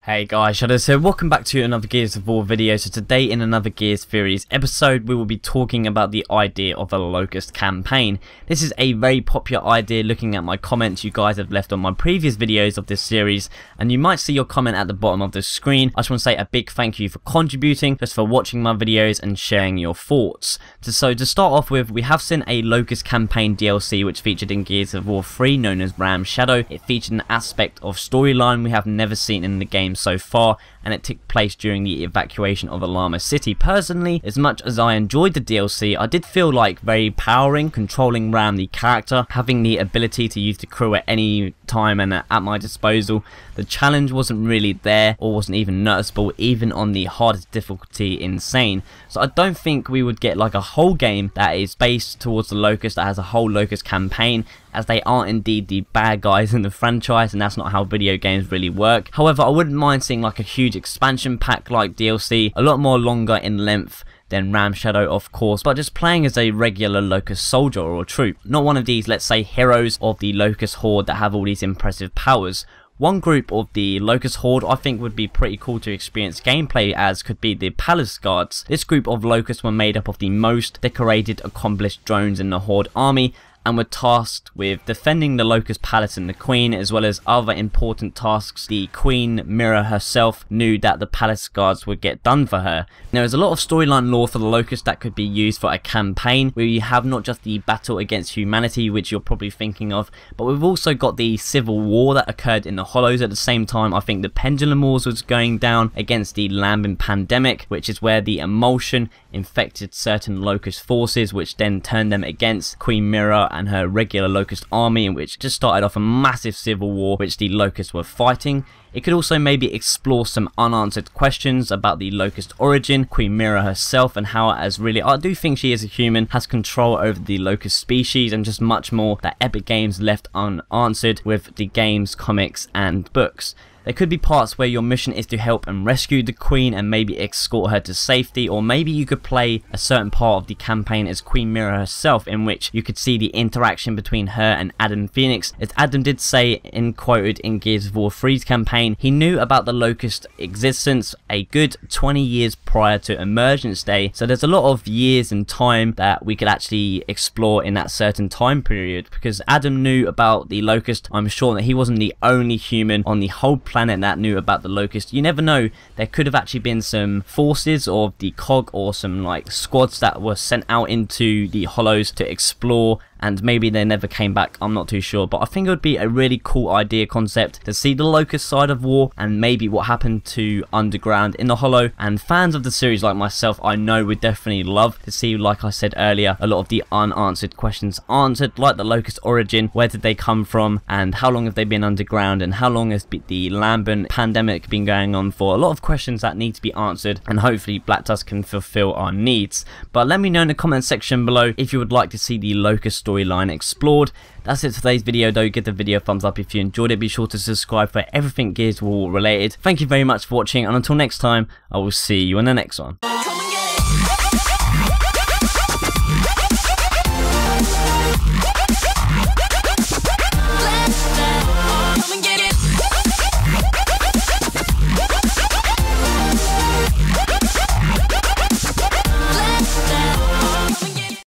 Hey guys, Shadowz here, welcome back to another Gears of War video. So today in another Gears Theories episode we will be talking about the idea of a Locust Campaign. This is a very popular idea looking at my comments you guys have left on my previous videos of this series, and you might see your comment at the bottom of the screen. I just want to say a big thank you for contributing, just for watching my videos and sharing your thoughts. So to start off with, we have seen a Locust Campaign DLC which featured in Gears of War 3 known as Ram Shadow. It featured an aspect of storyline we have never seen in the game so far, and it took place during the evacuation of Alama City. Personally, as much as I enjoyed the DLC, I did feel like very powering, controlling Ram the character, having the ability to use the crew at any time and at my disposal. The challenge wasn't really there, or wasn't even noticeable, even on the hardest difficulty insane. So I don't think we would get like a whole game that is based towards the Locust, that has a whole Locust campaign, as they are indeed the bad guys in the franchise, and that's not how video games really work. However, I wouldn't mind seeing like a huge expansion pack like DLC, a lot more longer in length than Ram Shadow of course, but just playing as a regular Locust soldier or troop, not one of these, let's say, heroes of the Locust Horde that have all these impressive powers. One group of the Locust Horde I think would be pretty cool to experience gameplay as could be the Palace Guards. This group of Locusts were made up of the most decorated, accomplished drones in the Horde army, and were tasked with defending the Locust Palace and the Queen, as well as other important tasks the Queen Mira herself knew that the Palace Guards would get done for her. Now, there's a lot of storyline lore for the Locust that could be used for a campaign, where you have not just the battle against humanity, which you're probably thinking of, but we've also got the civil war that occurred in the Hollows at the same time. I think the Pendulum Wars was going down against the Lambent Pandemic, which is where the emulsion infected certain Locust forces, which then turned them against Queen Mira and her regular Locust army, in which just started off a massive civil war which the Locusts were fighting. It could also maybe explore some unanswered questions about the Locust origin, Queen Mira herself, and how as really, I do think she is a human, has control over the Locust species, and just much more that Epic Games left unanswered with the games, comics and books. There could be parts where your mission is to help and rescue the Queen and maybe escort her to safety, or maybe you could play a certain part of the campaign as Queen Mira herself, in which you could see the interaction between her and Adam Phoenix. As Adam did say, quoted in Gears of War 3's campaign, he knew about the Locust existence a good 20 years prior to Emergence Day, so there's a lot of years and time that we could actually explore in that certain time period, because Adam knew about the Locust. I'm sure that he wasn't the only human on the whole planet that knew about the Locust. You never know, there could have actually been some forces of the COG or some like squads that were sent out into the Hollows to explore, and maybe they never came back, I'm not too sure. But I think it would be a really cool idea concept to see the Locust side of war, and maybe what happened to Underground in the Hollow. And fans of the series like myself, I know would definitely love to see, like I said earlier, a lot of the unanswered questions answered, like the Locust origin, where did they come from, and how long have they been underground, and how long has the Lambent Pandemic been going on for. A lot of questions that need to be answered, and hopefully Black Tusk can fulfill our needs. But let me know in the comment section below if you would like to see the Locust storyline explored. That's it for today's video though. Give the video a thumbs up if you enjoyed it. Be sure to subscribe for everything Gears of War related. Thank you very much for watching, and until next time, I will see you in the next one.